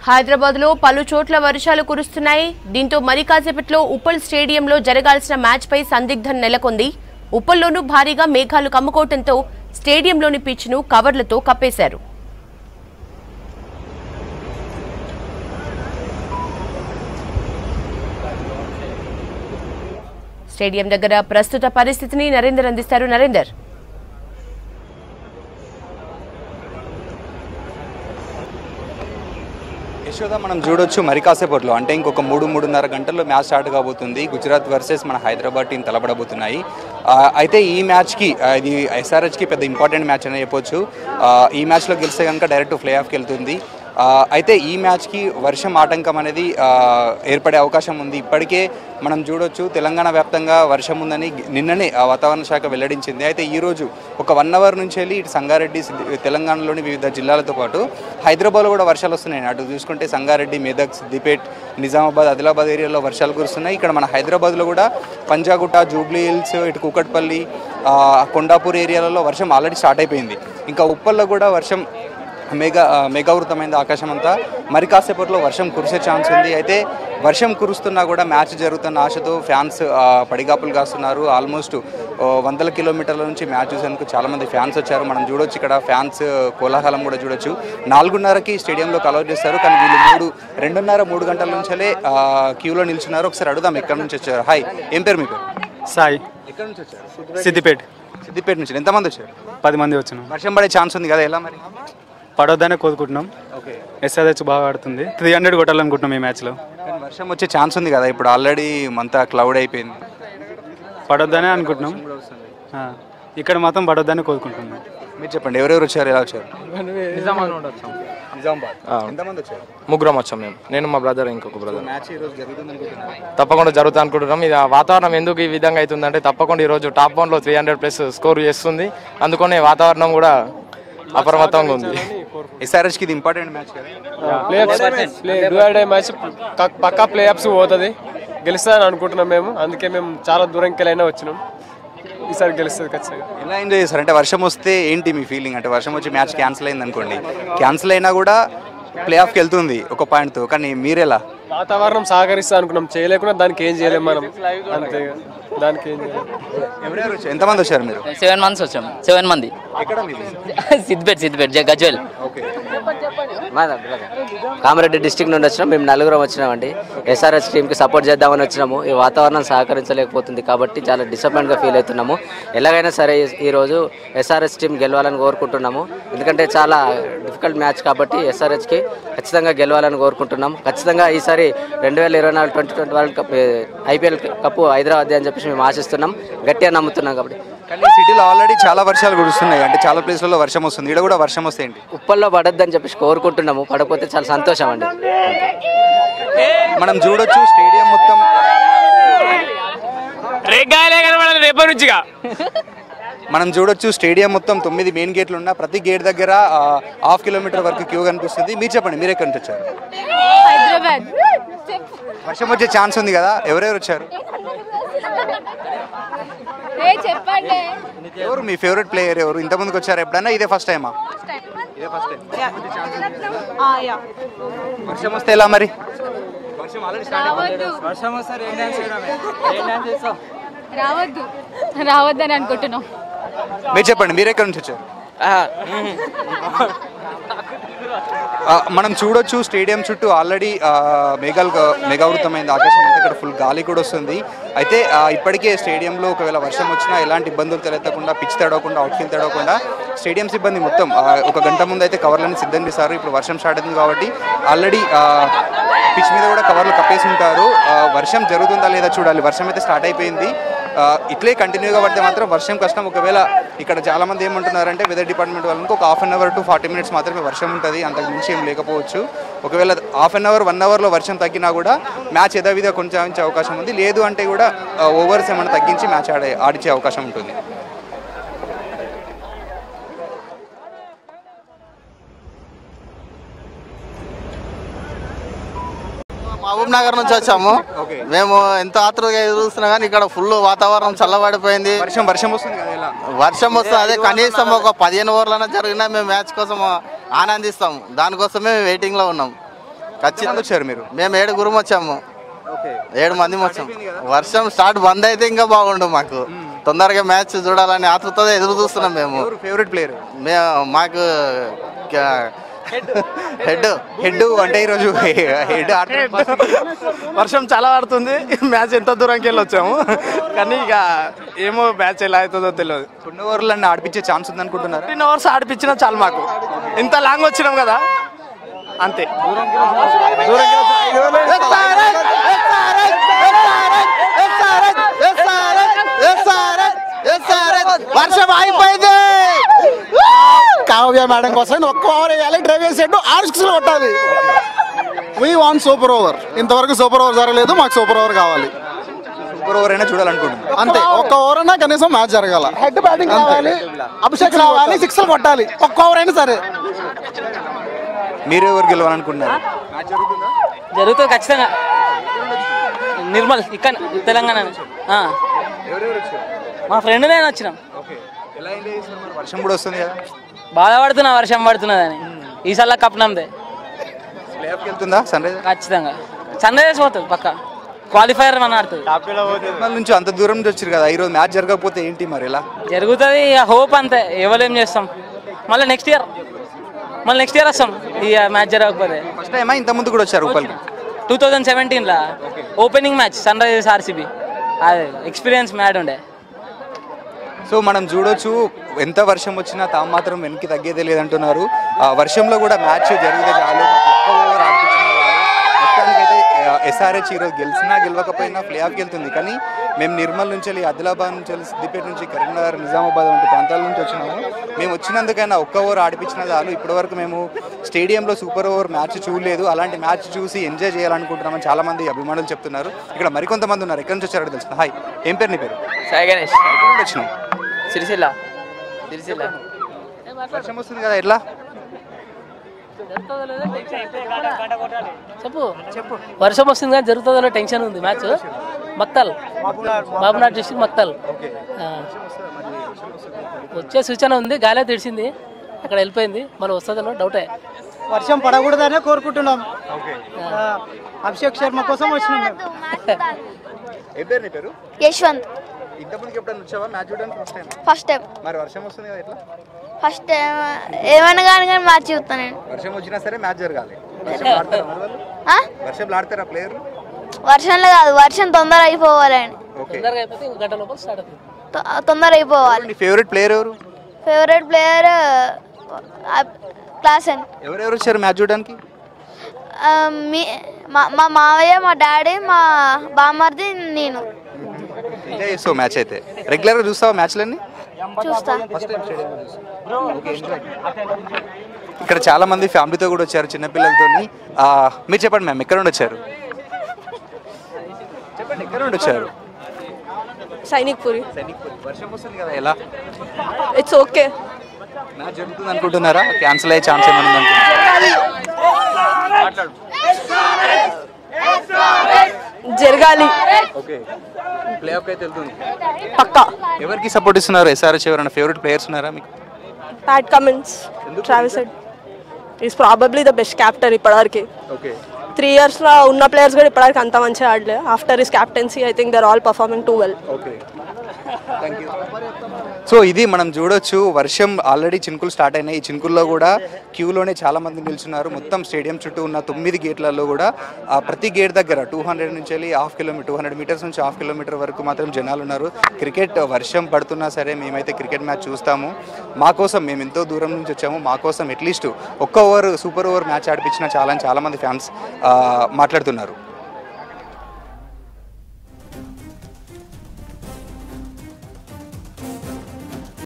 హైదరాబాద్లో పలు చోట్ల వర్షాలు కురుస్తున్నాయి. దీంతో మరి కాసేపట్లో ఉప్పల్ స్టేడియంలో జరగాల్సిన మ్యాచ్పై సందిగ్ధం నెలకొంది. ఉప్పల్లోనూ భారీగా మేఘాలు కమ్ముకోవడంతో స్టేడియంలోని పిచ్ను కవర్లతో కప్పేశారు. స్టేడియం దగ్గర ప్రస్తుత పరిస్థితిని నరేందర్ అందిస్తారు. నరేందర్, యశోద, మనం చూడొచ్చు మరి కాసేపట్లో అంటే ఇంకొక 3-3.5 గంటల్లో మ్యాచ్ స్టార్ట్ కాబోతుంది. గుజరాత్ వర్సెస్ మన హైదరాబాద్ టీం తలపడబోతున్నాయి. అయితే ఈ మ్యాచ్కి ఇది ఎస్ఆర్హెచ్కి పెద్ద ఇంపార్టెంట్ మ్యాచ్ అని చెప్పొచ్చు. ఈ మ్యాచ్లో గెలిస్తే కనుక డైరెక్ట్ ప్లే ఆఫ్కి వెళ్తుంది. అయితే ఈ మ్యాచ్కి వర్షం ఆటంకం అనేది ఏర్పడే అవకాశం ఉంది. ఇప్పటికే మనం చూడొచ్చు తెలంగాణ వ్యాప్తంగా వర్షం ఉందని నిన్ననే వాతావరణ శాఖ వెల్లడించింది. అయితే ఈరోజు ఒక 1 అవర్ నుంచి వెళ్ళి ఇటు సంగారెడ్డి, తెలంగాణలోని వివిధ జిల్లాలతో పాటు హైదరాబాద్లో కూడా వర్షాలు వస్తున్నాయి. అటు చూసుకుంటే సంగారెడ్డి, మెదక్, సిద్దిపేట్, నిజామాబాద్, ఆదిలాబాద్ ఏరియాలో వర్షాలు కురుస్తున్నాయి. ఇక్కడ మన హైదరాబాద్లో కూడా పంజాగుట్ట, జూబ్లీ హిల్స్, ఇటు కూకట్పల్లి, కొండాపూర్ ఏరియాలలో వర్షం ఆల్రెడీ స్టార్ట్ అయిపోయింది. ఇంకా ఉప్పల్లో కూడా వర్షం మేఘావృతమైంది ఆకాశం అంతా. మరి కాసేపట్లో వర్షం కురిసే ఛాన్స్ ఉంది. అయితే వర్షం కురుస్తున్నా కూడా మ్యాచ్ జరుగుతున్న ఆశతో ఫ్యాన్స్ పడిగాపులు కాస్తున్నారు. ఆల్మోస్ట్ 100 కిలోమీటర్ల నుంచి మ్యాచ్ చూసేందుకు చాలామంది ఫ్యాన్స్ వచ్చారు. మనం చూడొచ్చు ఇక్కడ ఫ్యాన్స్ కోలాహలం కూడా చూడొచ్చు. 4:30కి స్టేడియంలో అలౌ చేస్తారు. కానీ వీళ్ళు 2:30-3 గంటల నుంచే క్యూలో నిల్చున్నారు. ఒకసారి అడుగుదాం ఎక్కడి నుంచి వచ్చారు. హాయ్, ఏం పేరు మీ పేరు? సాయి. ఎక్కడి నుంచి వచ్చారు? సిద్దిపేట నుంచి. ఎంతమంది వచ్చారు? 10 మంది వచ్చినాం. వర్షం పడే ఛాన్స్ ఉంది కదా, ఎలా మరి? పడొద్దనే కోరుకుంటున్నాం. ఎస్ఆర్హెచ్ బాగా ఆడుతుంది. 300 కొట్టాలనుకుంటున్నాం ఈ మ్యాచ్లో. వర్షం వచ్చే ఛాన్స్ ఉంది కదా, ఇప్పుడు ఆల్రెడీ అంతా క్లౌడ్ అయిపోయింది. పడొద్దనే అనుకుంటున్నాం. ఇక్కడ మాత్రం పడొద్దనే కోరుకుంటున్నాం. మీరు చెప్పండి, ఎవరెవరు వచ్చారు, ఎలా వచ్చారు? నిజామాబాద్. ఎంతమంది వచ్చారు? ముగ్గురం వచ్చాం మేము, నేను మా బ్రదర్, ఇంకొక బ్రదర్. మ్యాచ్ ఈ రోజు జరుగుతుంది అనుకుంటున్నాను. తప్పకుండా జరుగుతుంది అనుకుంటున్నాం. ఇది వాతావరణం ఎందుకు ఈ విధంగా అవుతుందంటే తప్పకుండా ఈరోజు టాప్ 1లో 300+ స్కోర్ చేస్తుంది. అందుకని వాతావరణం కూడా అప్రమత్తంగా ఉంది. ఎస్ఆర్హెచ్కి ఇది ఇంపార్టెంట్ మ్యాచ్ కదా, మ్యాచ్ పక్కా ప్లే ఆఫ్స్ పోతుంది, గెలుస్తుందని అనుకుంటున్నాం మేము. అందుకే మేము చాలా దూరంకి వెళ్ళైనా వచ్చినాం. ఈసారి గెలుస్తుంది ఖచ్చితంగా. ఎలా ఎంజాయ్ చేస్తారు? అంటే వర్షం వస్తే ఏంటి మీ ఫీలింగ్? అంటే వర్షం వచ్చి మ్యాచ్ క్యాన్సిల్ అయింది అనుకోండి, క్యాన్సిల్ అయినా కూడా ప్లే ఆఫ్కి వెళ్తుంది ఒక పాయింట్తో, కానీ మీరెలా? వాతావరణం సహకరిస్తా అనుకున్నాం, చేయలేకుండా దానికి ఏం చేయలేము మనం, అంతే. దానికి ఏం చేయలేము. ఎంతమంది వచ్చారు మీరు? 7 మంత్స్ వచ్చాం. 7 మంది. ఎక్కడ మీది? సిద్దిపేట గజ్వేల్. కామారెడ్డి డిస్ట్రిక్ట్ నుండి వచ్చినాం. మేము 4 వచ్చినామండి. ఎస్ఆర్హెచ్ టీంకి సపోర్ట్ చేద్దామని వచ్చినాము. ఈ వాతావరణం సహకరించలేకపోతుంది కాబట్టి చాలా డిసప్పాయింట్గా ఫీల్ అవుతున్నాము. ఎలాగైనా సరే ఈరోజు ఎస్ఆర్హెచ్ టీం గెలవాలని కోరుకుంటున్నాము. ఎందుకంటే చాలా డిఫికల్ట్ మ్యాచ్ కాబట్టి ఎస్ఆర్హెచ్కి ఖచ్చితంగా గెలవాలని కోరుకుంటున్నాం. ఖచ్చితంగా ఈసారి 2024 2020 world cup IPL cup Hyderabad అని చెప్పేసి మేము ఆశిస్తున్నాం, గట్టిగా నమ్ముతున్నాం. కాబట్టి కానీ సిటీలో ఆల్రెడీ చాలా వర్షాలు కురుస్తున్నాయి, అంటే చాలా ప్లేస్లలో వర్షం వస్తుంది. ఇక్కడ కూడా వర్షం వస్తే ఏంటి? ఉప్పల్లో పడద్దని చెప్పేసి కోరుకుంటున్నాము. పడకపోతే చాలా సంతోషం అండి. మనం చూడొచ్చు స్టేడియం మొత్తం మనం చూడొచ్చు స్టేడియం మొత్తం 9 మెయిన్ గేట్లు ఉన్నా ప్రతి గేట్ దగ్గర 1/2 కిలోమీటర్ వరకు క్యూ కనిపిస్తుంది. మీరు చెప్పండి, మీరు ఎక్కడి నుంచి వచ్చారు? హైదరాబాద్. వర్షం వచ్చే ఛాన్స్ ఉంది కదా, ఎవరెవరు వచ్చారు? చెప్పండి, ఎవరు మీ ఫేవరెట్ ప్లేయర్? ఎవరు ఇంతమందికి వచ్చారు ఎప్పుడైనా? ఇదే ఫస్ట్ టైమా? ఇదే ఫస్ట్ టైం. వర్షం వస్తే ఎలా మరి? రావద్దని అనుకుంటున్నాం. మీరు చెప్పండి, మీరు ఎక్కడి నుంచి వచ్చారు? మనం చూడొచ్చు స్టేడియం చుట్టూ ఆల్రెడీ మేఘావృతమైంది ఆకాశం అంతా. ఇక్కడ ఫుల్ గాలి కూడా వస్తుంది. అయితే ఇప్పటికే స్టేడియంలో ఒకవేళ వర్షం వచ్చినా ఎలాంటి ఇబ్బందులు తలెత్తకుండా, పిచ్ తడవకుండా, అవుట్ఫీల్ తడవకుండా స్టేడియం సిబ్బంది మొత్తం 1 గంట ముందు అయితే కవర్లను సిద్ధం చేస్తారు. ఇప్పుడు వర్షం స్టార్ట్ అయింది కాబట్టి ఆల్రెడీ పిచ్ మీద కూడా కవర్లు కప్పేసి ఉంటారు. వర్షం జరుగుతుందా లేదా చూడాలి. వర్షం అయితే స్టార్ట్ అయిపోయింది. ఇట్లే కంటిన్యూగా పడితే మాత్రం వర్షం కష్టం. ఒకవేళ ఇక్కడ చాలామంది ఏమంటున్నారంటే వెదర్ డిపార్ట్మెంట్ వాళ్ళకి ఒక 1/2 అవర్ to 40 minutes మాత్రమే వర్షం ఉంటుంది, అంతకు మించి ఏం లేకపోవచ్చు. ఒకవేళ 1/2 అవర్ 1 అవర్లో వర్షం తగ్గినా కూడా మ్యాచ్ యథావిధిగా కొనసాగించే అవకాశం ఉంది. లేదు అంటే కూడా ఓవర్స్ ఏమైనా తగ్గించి మ్యాచ్ ఆడించే అవకాశం ఉంటుంది. మహబూబ్ నగర్ నుంచి వచ్చాము. మేము ఎంత ఆతృతగా చూస్తున్నాం కానీ ఇక్కడ ఫుల్ వాతావరణం చల్లబడిపోయింది. వర్షం వస్తుంది కదా, వర్షం వస్తుంది. అదే కనీసం ఒక 15 ఓవర్లైనా జరిగినా మేము మ్యాచ్ కోసం ఆనందిస్తాము. దానికోసమే వెయిటింగ్లో ఉన్నాం. ఖచ్చితంగా వచ్చారు మీరు? మేము 7 వచ్చాము. 7 మంది వచ్చాము. వర్షం స్టార్ట్ బంద్ అయితే ఇంకా బాగుండు. మాకు తొందరగా మ్యాచ్ చూడాలని ఆతృతగా ఎదురు చూస్తున్నాం. మేము ఫేవరెట్ ప్లేయర్ మాకు హెడ్ అంటే ఈరోజు హెడ్ వర్షం చాలా పడుతుంది, మ్యాచ్ ఎంత దూరంకి వెళ్ళి వచ్చాము కానీ ఇక ఏమో మ్యాచ్ ఎలా అవుతుందో తెలియదు. 2 ఓవర్లను ఆడిపించే ఛాన్స్ ఉంది అనుకుంటున్నారు? 10 అవర్స్ ఆడిపించినా చాలు మాకు, ఇంత లాంగ్ వచ్చినాం కదా అంతే. వర్షం అయిపోయింది. కావ్య మేడం కోసం 1 ఓవర్ వేయాలి, డ్రైవ్ చేసేట్టు 6 సిక్స్లు కొట్టాలి. We want super over. ఇంతవరకు సూపర్ ఓవర్ జరగలేదు, మాకు సూపర్ ఓవర్ కావాలి. సూపర్ ఓవర్ అయినా చూడాలనుకుంటున్నాను అంతే. 1 ఓవర్ అయినా కనీసం మ్యాచ్ జరగాల. హెడ్ బ్యాటింగ్ కావాలి, అభిషేక్ రావాలి, 6లు కొట్టాలి. 1 ఓవర్ అయినా సరే. మీరు ఎవరు గెలవాలనుకుంటున్నారు? జరుగుతుంది ఖచ్చితంగా. నిర్మల్ ఇక్కడ తెలంగాణ. మా ఫ్రెండ్ నేను వచ్చినాం. వర్షం కూడా వస్తుంది కదా, బాధపడుతున్నా వర్షం పడుతున్నదని. ఈసారి కప్ నమ్మదే. ప్లేఆఫ్కి వెళ్తుందా సన్ రైజర్స్? ఖచ్చితంగా సన్ రైజర్స్ పోతుంది పక్క. క్వాలిఫైర్ మన ఆడుతుంది. నిర్మల్ నుంచి అంత దూరం నుంచి వచ్చారు కదా, ఈరోజు మ్యాచ్ జరగకపోతే ఏంటి మరి ఎలా జరుగుతుంది? హోప్ అంతే, ఎవరేం చేస్తాం. మళ్ళీ నెక్స్ట్ ఇయర్ వస్తాం ఈ మ్యాచ్ జరగకపోతే. ఫస్ట్ టైమా ఇంత ముందు కూడా వచ్చారు ఉప్పల్కి? 2017 opening match Sunrisers RCB. అదే ఎక్స్పీరియన్స్ మ్యాడ్ ఉండే. సో మనం చూడొచ్చు, ఎంత వర్షం వచ్చినా తాము మాత్రం వెనక్కి తగ్గేదే లేదంటున్నారు. వర్షంలో కూడా మ్యాచ్ జరిగితే చాలు. మొత్తానికైతే ఎస్ఆర్హెచ్ ఈరోజు గెలిచినా గెలవకపోయినా ప్లేఆఫ్కి వెళ్తుంది. కానీ మేము నిర్మల్ నుంచి వెళ్ళి, ఆదిలాబాద్ నుంచి వెళ్ళి, సిద్దిపేట నుంచి, కరీంనగర్, నిజామాబాద్ వంటి ప్రాంతాల నుంచి వచ్చినాము. మేము వచ్చినందుకైనా 1 ఓవర్ ఆడిపించిన చాలు. ఇప్పటివరకు మేము స్టేడియంలో సూపర్ ఓవర్ మ్యాచ్ చూడలేదు. అలాంటి మ్యాచ్ చూసి ఎంజాయ్ చేయాలనుకుంటున్నామని చాలామంది అభిమానులు చెప్తున్నారు. ఇక్కడ మరికొంతమంది ఉన్నారు. ఎక్కడి నుంచి వచ్చారో తెలుసు. హాయ్, ఏం పేరు నీ పేరు? సాయి గణేష్. ఎక్కడి నుంచి వచ్చినావు? సిరిసిల్ల. వర్షం వస్తుంది కదా, ఎట్లా? చెప్పు. వర్షం వస్తుంది కానీ జరుగుతుందో టెన్షన్ ఉంది. మ్యాచ్ మక్తల్, బాబునాథ్ డిస్ట్రిక్ట్ మక్తల్. వచ్చే సూచన ఉంది, గాలి తెడిచింది, అక్కడ వెళ్ళిపోయింది. మళ్ళీ వస్తుందనో డౌటే. వర్షం పడకూడదనే కోరుకుంటున్నాం. అభిషేక్ శర్మ కోసం వచ్చినాం మేము. ఏం పేరు నీ పేరు? యశ్వంత్. ఇంతకుముందుకు ఎప్పుడైనా వచ్చావా మ్యాచ్ చూడడానికి? First time. మరి వర్షం వస్తుంది కదా, ఎట్లా? ఫస్ట్ టైం ఏమన్నా కానీ మ్యాచ్ చూస్తాను నేను. వర్షం వచ్చినా సరే మ్యాచ్ జరగాలి. వర్షంలో ఆడతారా ప్లేయర్? వర్షంలో కాదు, వర్షం తొందర అయిపోవాలని. తొందర అయిపోవాలి. ఫేవరెట్ ప్లేయర్ ఎవరు? Favourite player Klaasen. ఎవరెవరు వచ్చారు మ్యాచ్ చూడడానికి? మా మావయ్య, మా డాడీ, మా బామ్మర్ది, నేను. ఎంజాయ్ చేస్తావు మ్యాచ్ అయితే? రెగ్యులర్గా చూస్తావా మ్యాచ్లన్నీ? చూస్తా. ఇక్కడ చాలా మంది ఫ్యామిలీతో కూడా వచ్చారు, చిన్నపిల్లలతో. మీరు చెప్పండి మ్యామ్, ఎక్కడ నుండి వచ్చారు? చెప్పండి, ఎక్కడ నుండి వచ్చారు? సైనిక్పూరి. వర్షం వస్తుంది కదా, ఎలా? It's okay. మ్యాచ్ జరుగుతుంది అనుకుంటున్నారా? క్యాన్సిల్ అయ్యే ఛాన్స్ ఏమైనా జరగాలి. ఓకే, ప్లేఆఫ్ అయితే వెళ్తుంది పక్కా. ఎవరికి సపోర్ట్ ఇస్తున్నారు? ఎస్ఆర్హెచ్ ఎవరైనా ఫేవరెట్ ప్లేయర్స్ ఉన్నారా మీకు? Pat Cummins, Travis Head is probably the best captain ఇప్పటివరకు. ఓకే, 3 yearsలో ఉన్న ప్లేయర్స్ కూడా ఇప్పటివరకు అంత మంచిగా ఆడలే. After his captaincy I think there all performing too well. Okay, thank you. So ఇది మనం చూడొచ్చు, వర్షం ఆల్రెడీ చినుకులు స్టార్ట్ అయినాయి. ఈ చినుకుల్లో కూడా క్యూలోనే చాలా మంది నిల్చున్నారు. మొత్తం స్టేడియం చుట్టూ ఉన్న 9 గేట్లలో కూడా ప్రతి గేట్ దగ్గర 200 నుంచి వెళ్ళి 200 మీటర్స్ నుంచి 1/2 కిలోమీటర్ వరకు మాత్రం జనాలు ఉన్నారు. క్రికెట్ వర్షం పడుతున్నా సరే మేమైతే క్రికెట్ మ్యాచ్ చూస్తాము. మా కోసం, మేము ఎంతో దూరం నుంచి వచ్చాము, మా కోసం at least 1 over super over match ఆడిపించిన చాలా మంది ఫ్యాన్స్ మాట్లాడుతున్నారు.